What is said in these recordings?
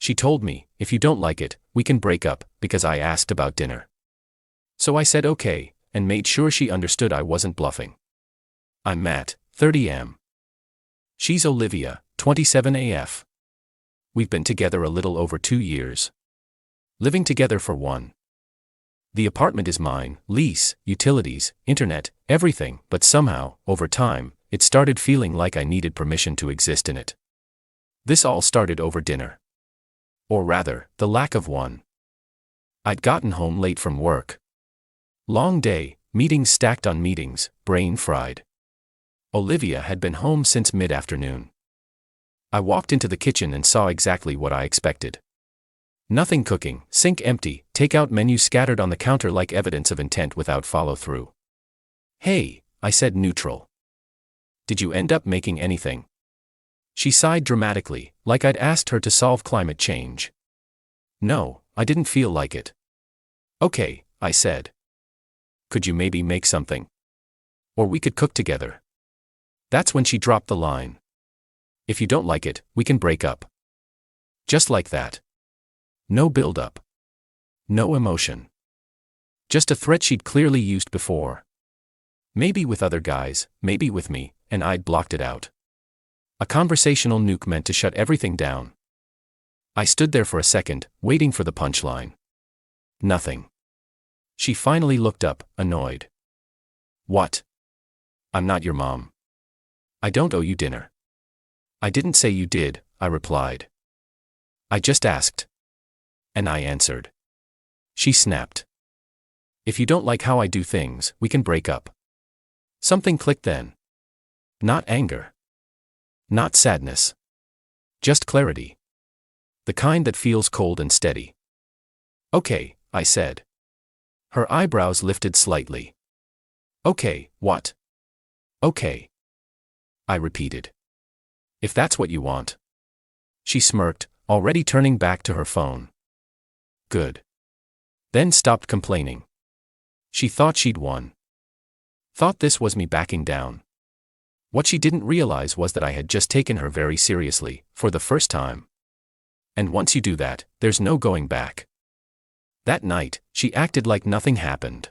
She told me, if you don't like it, we can break up, because I asked about dinner. So I said okay, and made sure she understood I wasn't bluffing. I'm Matt, 30 am. She's Olivia, 27 AF. We've been together a little over 2 years. Living together for 1. The apartment is mine, lease, utilities, internet, everything, but somehow, over time, it started feeling like I needed permission to exist in it. This all started over dinner. Or rather, the lack of one. I'd gotten home late from work. Long day, meetings stacked on meetings, brain fried. Olivia had been home since mid-afternoon. I walked into the kitchen and saw exactly what I expected. Nothing cooking, sink empty, takeout menu scattered on the counter like evidence of intent without follow-through. Hey, I said neutral. Did you end up making anything? She sighed dramatically, like I'd asked her to solve climate change. No, I didn't feel like it. Okay, I said. Could you maybe make something? Or we could cook together. That's when she dropped the line. If you don't like it, we can break up. Just like that. No build-up. No emotion. Just a threat she'd clearly used before. Maybe with other guys, maybe with me, and I'd blocked it out. A conversational nuke meant to shut everything down. I stood there for a second, waiting for the punchline. Nothing. She finally looked up, annoyed. What? I'm not your mom. I don't owe you dinner. I didn't say you did, I replied. I just asked. And I answered. She snapped. If you don't like how I do things, we can break up. Something clicked then. Not anger. Not sadness. Just clarity. The kind that feels cold and steady. Okay, I said. Her eyebrows lifted slightly. Okay, what? Okay. I repeated. If that's what you want. She smirked, already turning back to her phone. Good. Then stopped complaining. She thought she'd won. Thought this was me backing down. What she didn't realize was that I had just taken her very seriously, for the first time. And once you do that, there's no going back. That night, she acted like nothing happened.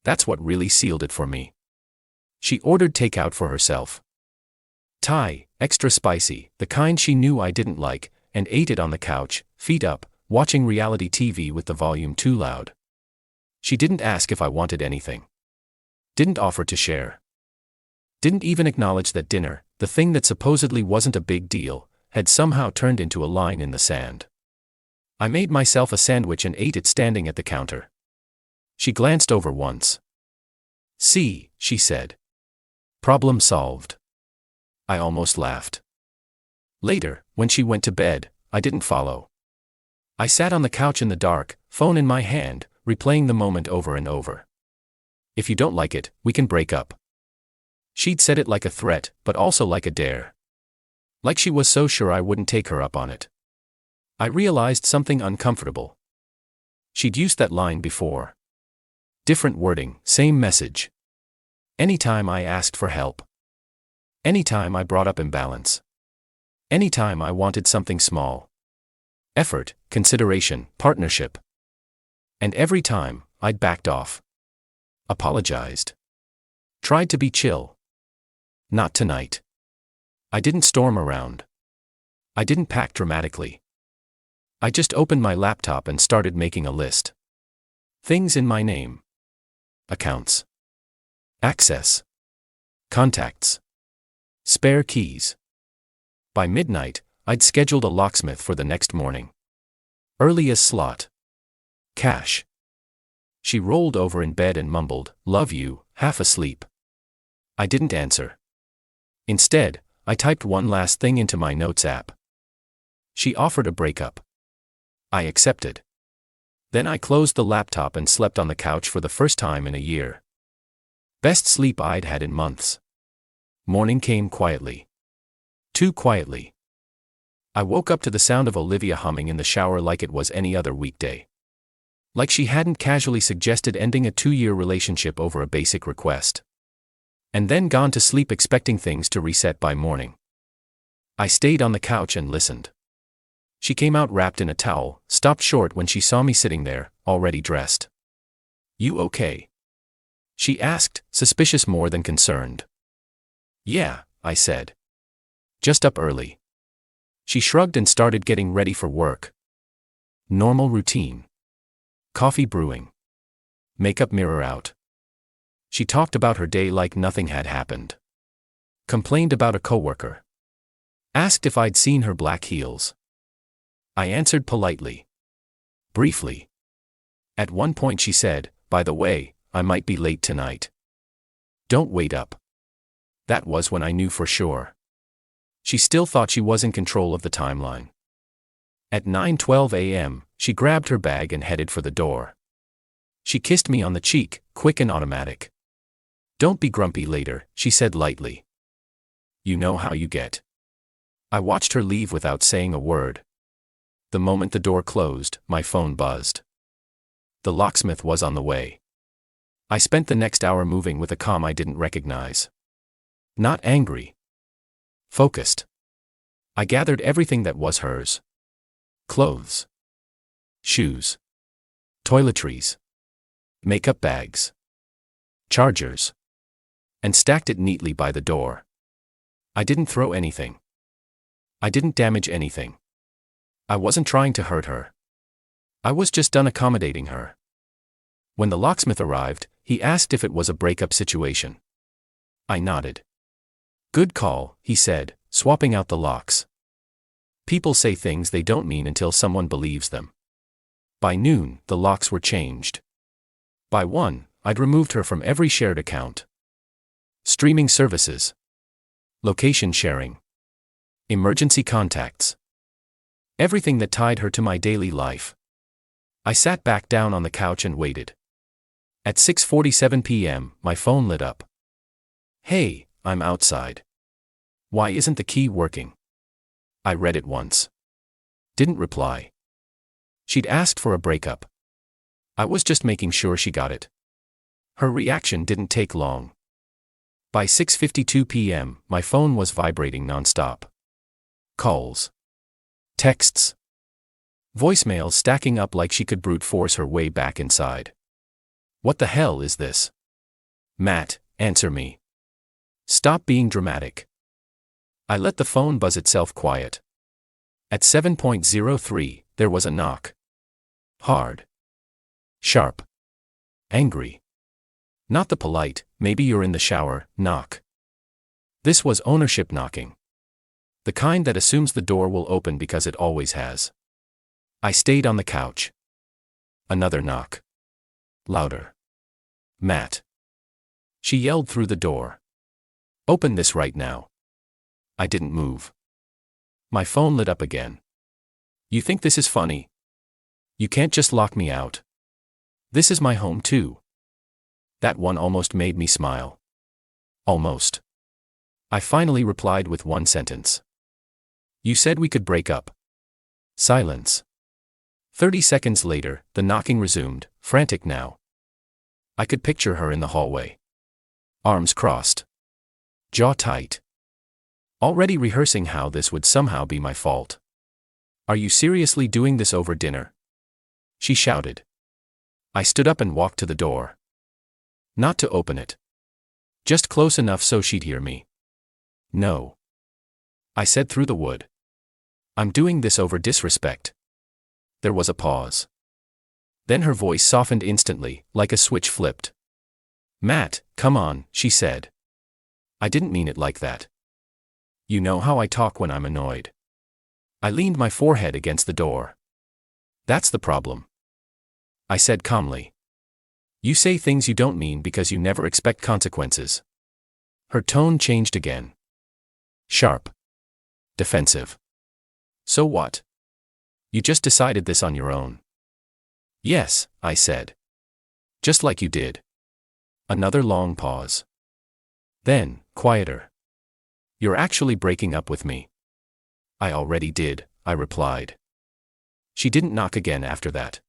That's what really sealed it for me. She ordered takeout for herself. Thai, extra spicy, the kind she knew I didn't like, and ate it on the couch, feet up, watching reality TV with the volume too loud. She didn't ask if I wanted anything. Didn't offer to share. Didn't even acknowledge that dinner, the thing that supposedly wasn't a big deal, had somehow turned into a line in the sand. I made myself a sandwich and ate it standing at the counter. She glanced over once. See, she said. Problem solved. I almost laughed. Later, when she went to bed, I didn't follow. I sat on the couch in the dark, phone in my hand, replaying the moment over and over. If you don't like it, we can break up. She'd said it like a threat, but also like a dare. Like she was so sure I wouldn't take her up on it. I realized something uncomfortable. She'd used that line before. Different wording, same message. Anytime I asked for help. Anytime I brought up imbalance. Anytime I wanted something small. Effort, consideration, partnership. And every time, I'd backed off. Apologized. Tried to be chill. Not tonight. I didn't storm around. I didn't pack dramatically. I just opened my laptop and started making a list. Things in my name. Accounts. Access. Contacts. Spare keys. By midnight, I'd scheduled a locksmith for the next morning. Earliest slot. Cash. She rolled over in bed and mumbled, "Love you," half asleep. I didn't answer. Instead, I typed one last thing into my notes app. She offered a breakup. I accepted. Then I closed the laptop and slept on the couch for the first time in a year. Best sleep I'd had in months. Morning came quietly. Too quietly. I woke up to the sound of Olivia humming in the shower like it was any other weekday. Like she hadn't casually suggested ending a 2-year relationship over a basic request. And then gone to sleep expecting things to reset by morning. I stayed on the couch and listened. She came out wrapped in a towel, stopped short when she saw me sitting there, already dressed. "You okay?" she asked, suspicious more than concerned. "Yeah," I said. "Just up early." She shrugged and started getting ready for work. Normal routine. Coffee brewing. Makeup mirror out. She talked about her day like nothing had happened. Complained about a coworker. Asked if I'd seen her black heels. I answered politely. Briefly. At one point she said, "By the way, I might be late tonight. Don't wait up." That was when I knew for sure. She still thought she was in control of the timeline. At 9:12 a.m., she grabbed her bag and headed for the door. She kissed me on the cheek, quick and automatic. "Don't be grumpy later," she said lightly. "You know how you get." I watched her leave without saying a word. The moment the door closed, my phone buzzed. The locksmith was on the way. I spent the next hour moving with a calm I didn't recognize. Not angry. Focused. I gathered everything that was hers. Clothes. Shoes. Toiletries. Makeup bags. Chargers. And stacked it neatly by the door. I didn't throw anything. I didn't damage anything. I wasn't trying to hurt her. I was just done accommodating her. When the locksmith arrived, he asked if it was a breakup situation. I nodded. "Good call," he said, swapping out the locks. People say things they don't mean until someone believes them. By noon, the locks were changed. By 1, I'd removed her from every shared account. Streaming services. Location sharing. Emergency contacts. Everything that tied her to my daily life. I sat back down on the couch and waited. At 6:47 p.m., my phone lit up. "Hey, I'm outside. Why isn't the key working?" I read it once. Didn't reply. She'd asked for a breakup. I was just making sure she got it. Her reaction didn't take long. By 6:52 p.m., my phone was vibrating nonstop. Calls. Texts. Voicemails stacking up like she could brute force her way back inside. What the hell is this? "Matt, answer me. Stop being dramatic." I let the phone buzz itself quiet. At 7:03, there was a knock. Hard. Sharp. Angry. Not the polite, "maybe you're in the shower," knock. This was ownership knocking. The kind that assumes the door will open because it always has. I stayed on the couch. Another knock. Louder. "Matt." She yelled through the door. "Open this right now." I didn't move. My phone lit up again. "You think this is funny? You can't just lock me out. This is my home too." That one almost made me smile. Almost. I finally replied with one sentence. "You said we could break up." Silence. 30 seconds later, the knocking resumed, frantic now. I could picture her in the hallway. Arms crossed. Jaw tight. Already rehearsing how this would somehow be my fault. "Are you seriously doing this over dinner?" she shouted. I stood up and walked to the door. Not to open it. Just close enough so she'd hear me. "No," I said through the wood. "I'm doing this over disrespect." There was a pause. Then her voice softened instantly, like a switch flipped. "Matt, come on," she said. "I didn't mean it like that. You know how I talk when I'm annoyed." I leaned my forehead against the door. "That's the problem," I said calmly. "You say things you don't mean because you never expect consequences." Her tone changed again. Sharp. Defensive. "So what? You just decided this on your own." "Yes," I said. "Just like you did." Another long pause. Then, quieter. "You're actually breaking up with me." "I already did," I replied. She didn't knock again after that.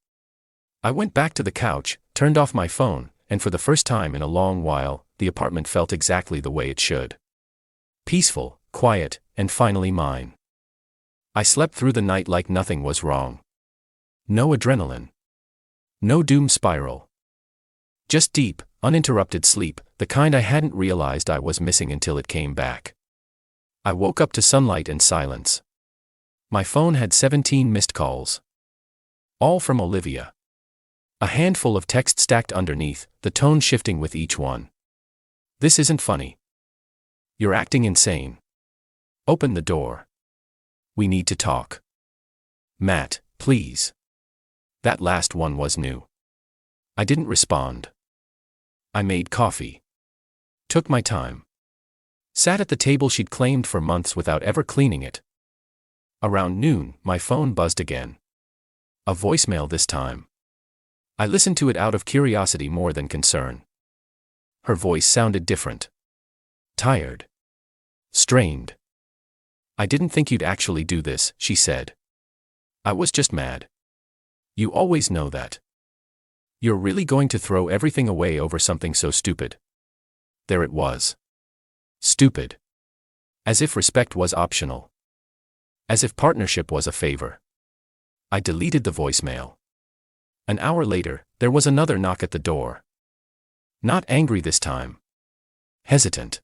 I went back to the couch, turned off my phone, and for the first time in a long while, the apartment felt exactly the way it should. Peaceful, quiet, and finally mine. I slept through the night like nothing was wrong. No adrenaline. No doom spiral. Just deep, uninterrupted sleep, the kind I hadn't realized I was missing until it came back. I woke up to sunlight and silence. My phone had 17 missed calls. All from Olivia. A handful of text stacked underneath, the tone shifting with each one. This isn't funny. You're acting insane. Open the door. We need to talk. Matt, please. That last one was new. I didn't respond. I made coffee. Took my time. Sat at the table she'd claimed for months without ever cleaning it. Around noon, my phone buzzed again. A voicemail this time. I listened to it out of curiosity more than concern. Her voice sounded different. Tired. Strained. I didn't think you'd actually do this, she said. I was just mad. You always know that. You're really going to throw everything away over something so stupid. There it was. Stupid. As if respect was optional. As if partnership was a favor. I deleted the voicemail. An hour later, there was another knock at the door. Not angry this time. Hesitant.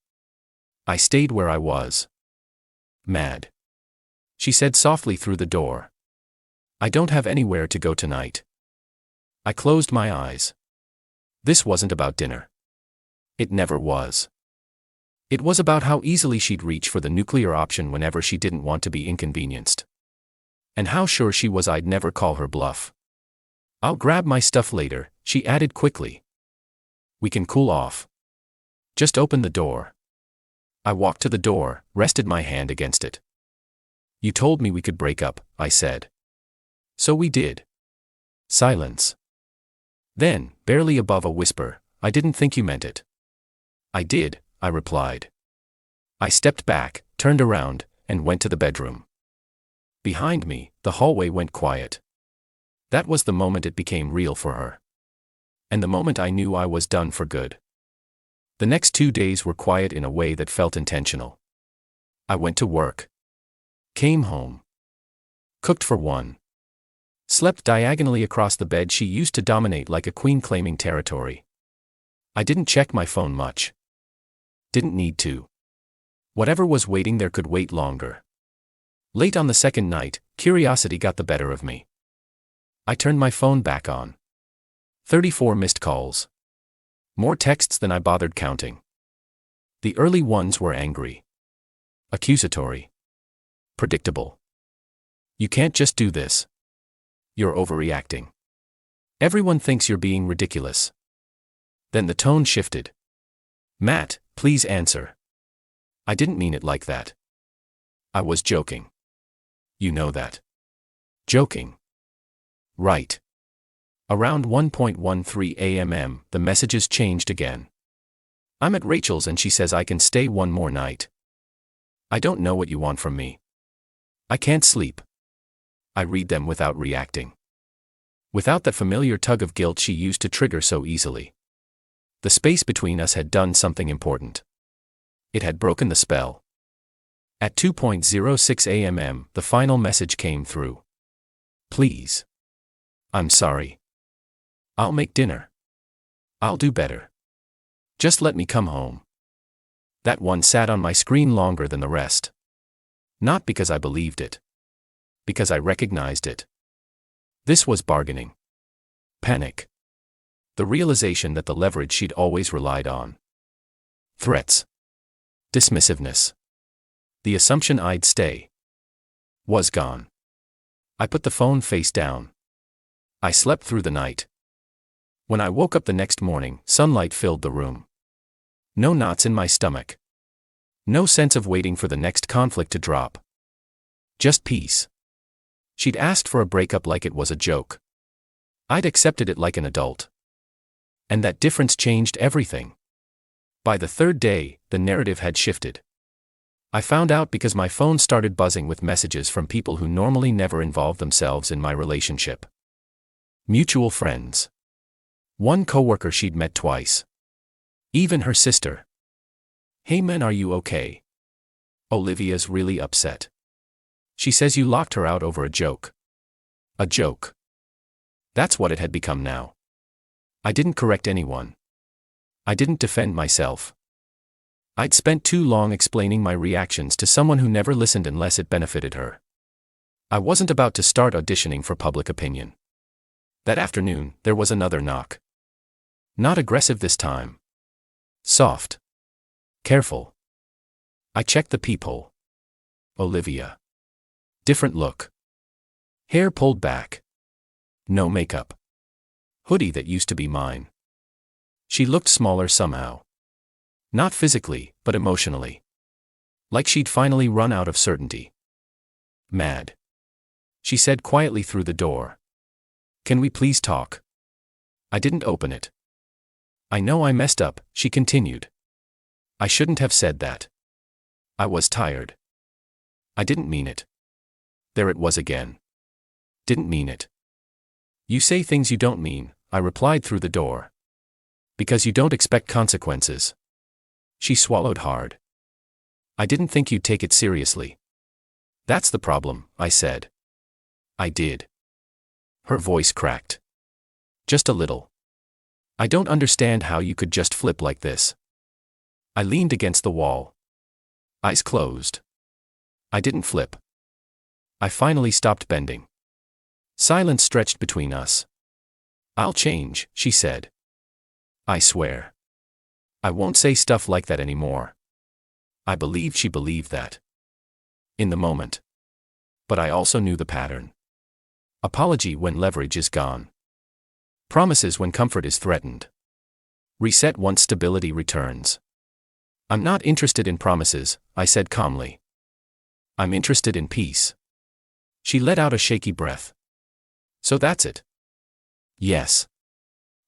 I stayed where I was. Mad. She said softly through the door. I don't have anywhere to go tonight. I closed my eyes. This wasn't about dinner. It never was. It was about how easily she'd reach for the nuclear option whenever she didn't want to be inconvenienced. And how sure she was I'd never call her bluff. I'll grab my stuff later, she added quickly. We can cool off. Just open the door. I walked to the door, rested my hand against it. You told me we could break up, I said. So we did. Silence. Then, barely above a whisper, I didn't think you meant it. I did, I replied. I stepped back, turned around, and went to the bedroom. Behind me, the hallway went quiet. That was the moment it became real for her. And the moment I knew I was done for good. The next 2 days were quiet in a way that felt intentional. I went to work. Came home. Cooked for one. Slept diagonally across the bed she used to dominate like a queen claiming territory. I didn't check my phone much. Didn't need to. Whatever was waiting there could wait longer. Late on the second night, curiosity got the better of me. I turned my phone back on. 34 missed calls. More texts than I bothered counting. The early ones were angry. Accusatory. Predictable. You can't just do this. You're overreacting. Everyone thinks you're being ridiculous. Then the tone shifted. Matt, please answer. I didn't mean it like that. I was joking. You know that. Joking. Right. Around 1:13 a.m., the messages changed again. I'm at Rachel's and she says I can stay one more night. I don't know what you want from me. I can't sleep. I read them without reacting. Without that familiar tug of guilt she used to trigger so easily. The space between us had done something important. It had broken the spell. At 2:06 a.m., the final message came through. Please. I'm sorry. I'll make dinner. I'll do better. Just let me come home. That one sat on my screen longer than the rest. Not because I believed it. Because I recognized it. This was bargaining. Panic. The realization that the leverage she'd always relied on. Threats. Dismissiveness. The assumption I'd stay. Was gone. I put the phone face down. I slept through the night. When I woke up the next morning, sunlight filled the room. No knots in my stomach. No sense of waiting for the next conflict to drop. Just peace. She'd asked for a breakup like it was a joke. I'd accepted it like an adult. And that difference changed everything. By the third day, the narrative had shifted. I found out because my phone started buzzing with messages from people who normally never involve themselves in my relationship. Mutual friends. One coworker she'd met twice. Even her sister. Hey man, are you okay? Olivia's really upset. She says you locked her out over a joke. A joke. That's what it had become now. I didn't correct anyone. I didn't defend myself. I'd spent too long explaining my reactions to someone who never listened unless it benefited her. I wasn't about to start auditioning for public opinion. That afternoon, there was another knock. Not aggressive this time. Soft. Careful. I checked the peephole. Olivia. Different look. Hair pulled back. No makeup. Hoodie that used to be mine. She looked smaller somehow. Not physically, but emotionally. Like she'd finally run out of certainty. Mad. She said quietly through the door. Can we please talk? I didn't open it. I know I messed up, she continued. I shouldn't have said that. I was tired. I didn't mean it. There it was again. Didn't mean it. You say things you don't mean, I replied through the door. Because you don't expect consequences. She swallowed hard. I didn't think you'd take it seriously. That's the problem, I said. I did. Her voice cracked. Just a little. I don't understand how you could just flip like this. I leaned against the wall. Eyes closed. I didn't flip. I finally stopped bending. Silence stretched between us. I'll change, she said. I swear. I won't say stuff like that anymore. I believed she believed that. In the moment. But I also knew the pattern. Apology when leverage is gone. Promises when comfort is threatened. Reset once stability returns. I'm not interested in promises, I said calmly. I'm interested in peace. She let out a shaky breath. So that's it? Yes.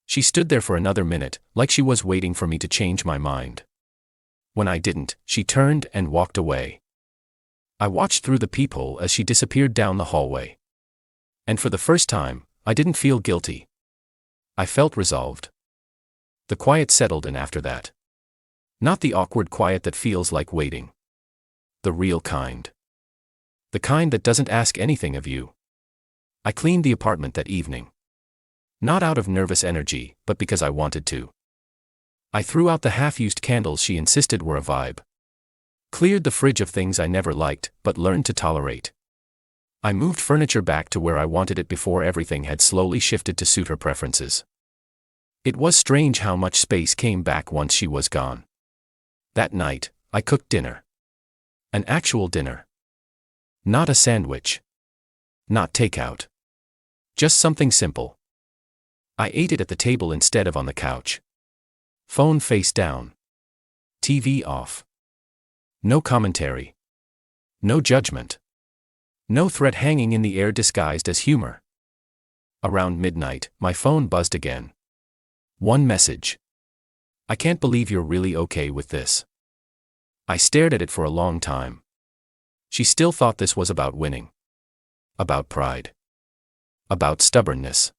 She stood there for another minute, like she was waiting for me to change my mind. When I didn't, she turned and walked away. I watched through the peephole as she disappeared down the hallway. And for the first time, I didn't feel guilty. I felt resolved. The quiet settled in after that. Not the awkward quiet that feels like waiting. The real kind. The kind that doesn't ask anything of you. I cleaned the apartment that evening. Not out of nervous energy, but because I wanted to. I threw out the half-used candles she insisted were a vibe. Cleared the fridge of things I never liked, but learned to tolerate. I moved furniture back to where I wanted it before everything had slowly shifted to suit her preferences. It was strange how much space came back once she was gone. That night, I cooked dinner. An actual dinner. Not a sandwich. Not takeout. Just something simple. I ate it at the table instead of on the couch. Phone face down. TV off. No commentary. No judgment. No threat hanging in the air disguised as humor. Around midnight, my phone buzzed again. One message. I can't believe you're really okay with this. I stared at it for a long time. She still thought this was about winning. About pride. About stubbornness.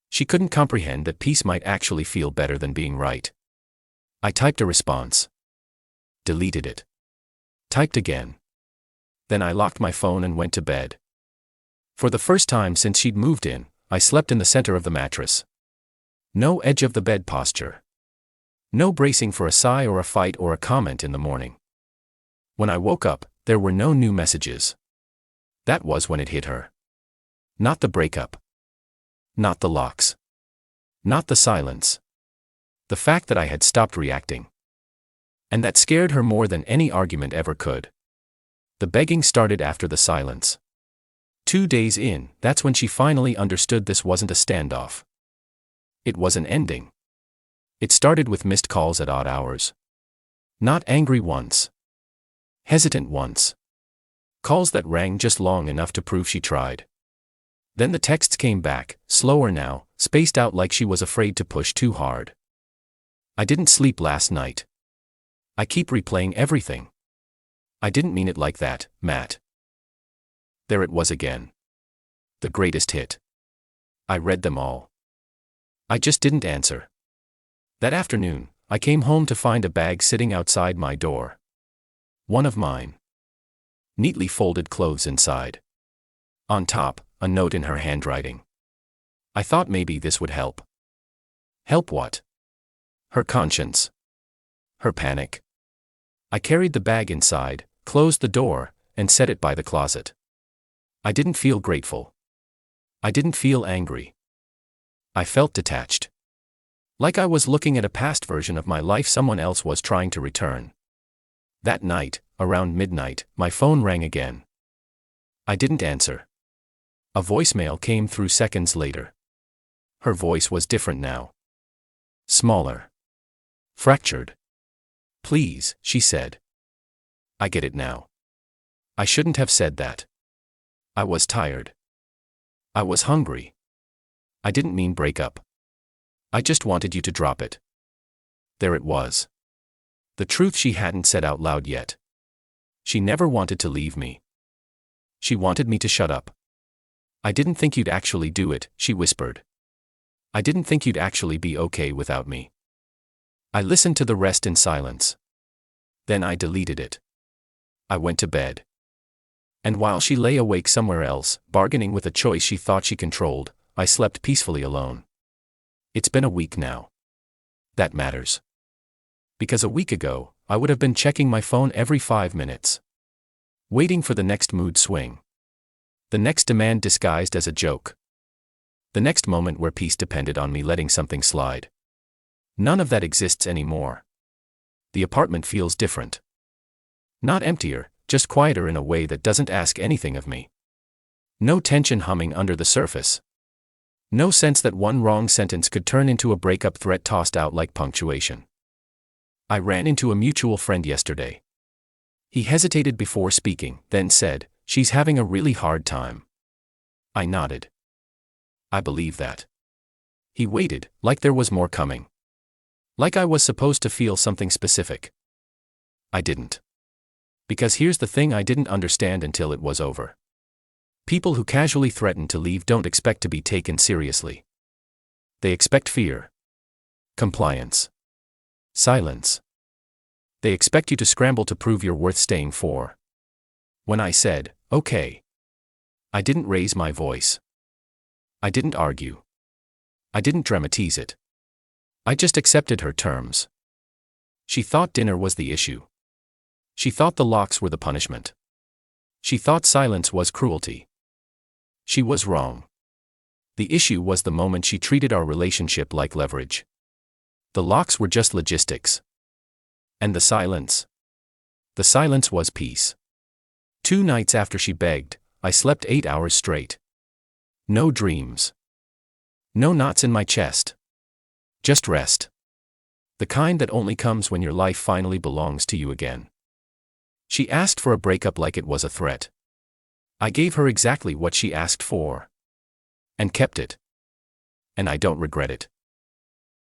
She couldn't comprehend that peace might actually feel better than being right. I typed a response. Deleted it. Typed again. Then I locked my phone and went to bed. For the first time since she'd moved in, I slept in the center of the mattress. No edge of the bed posture. No bracing for a sigh or a fight or a comment in the morning. When I woke up, there were no new messages. That was when it hit her. Not the breakup. Not the locks. Not the silence. The fact that I had stopped reacting. And that scared her more than any argument ever could. The begging started after the silence. 2 days in, that's when she finally understood this wasn't a standoff. It was an ending. It started with missed calls at odd hours. Not angry once. Hesitant once. Calls that rang just long enough to prove she tried. Then the texts came back, slower now, spaced out like she was afraid to push too hard. I didn't sleep last night. I keep replaying everything. I didn't mean it like that, Matt. There it was again. The greatest hit. I read them all. I just didn't answer. That afternoon, I came home to find a bag sitting outside my door. One of mine. Neatly folded clothes inside. On top, a note in her handwriting. I thought maybe this would help. Help what? Her conscience. Her panic. I carried the bag inside, closed the door, and set it by the closet. I didn't feel grateful. I didn't feel angry. I felt detached. Like I was looking at a past version of my life someone else was trying to return. That night, around midnight, my phone rang again. I didn't answer. A voicemail came through seconds later. Her voice was different now. Smaller. Fractured. Please, she said. I get it now. I shouldn't have said that. I was tired. I was hungry. I didn't mean break up. I just wanted you to drop it. There it was. The truth she hadn't said out loud yet. She never wanted to leave me. She wanted me to shut up. I didn't think you'd actually do it, she whispered. I didn't think you'd actually be okay without me. I listened to the rest in silence. Then I deleted it. I went to bed. And while she lay awake somewhere else, bargaining with a choice she thought she controlled, I slept peacefully alone. It's been a week now. That matters. Because a week ago, I would have been checking my phone every 5 minutes. Waiting for the next mood swing. The next demand disguised as a joke. The next moment where peace depended on me letting something slide. None of that exists anymore. The apartment feels different. Not emptier, just quieter in a way that doesn't ask anything of me. No tension humming under the surface. No sense that one wrong sentence could turn into a breakup threat tossed out like punctuation. I ran into a mutual friend yesterday. He hesitated before speaking, then said, "She's having a really hard time." I nodded. I believe that. He waited, like there was more coming. Like I was supposed to feel something specific. I didn't. Because here's the thing I didn't understand until it was over. People who casually threaten to leave don't expect to be taken seriously. They expect fear. Compliance. Silence. They expect you to scramble to prove you're worth staying for. When I said, "Okay," I didn't raise my voice. I didn't argue. I didn't dramatize it. I just accepted her terms. She thought dinner was the issue. She thought the locks were the punishment. She thought silence was cruelty. She was wrong. The issue was the moment she treated our relationship like leverage. The locks were just logistics. And the silence? The silence was peace. 2 nights after she begged, I slept 8 hours straight. No dreams. No knots in my chest. Just rest. The kind that only comes when your life finally belongs to you again. She asked for a breakup like it was a threat. I gave her exactly what she asked for. And kept it. And I don't regret it.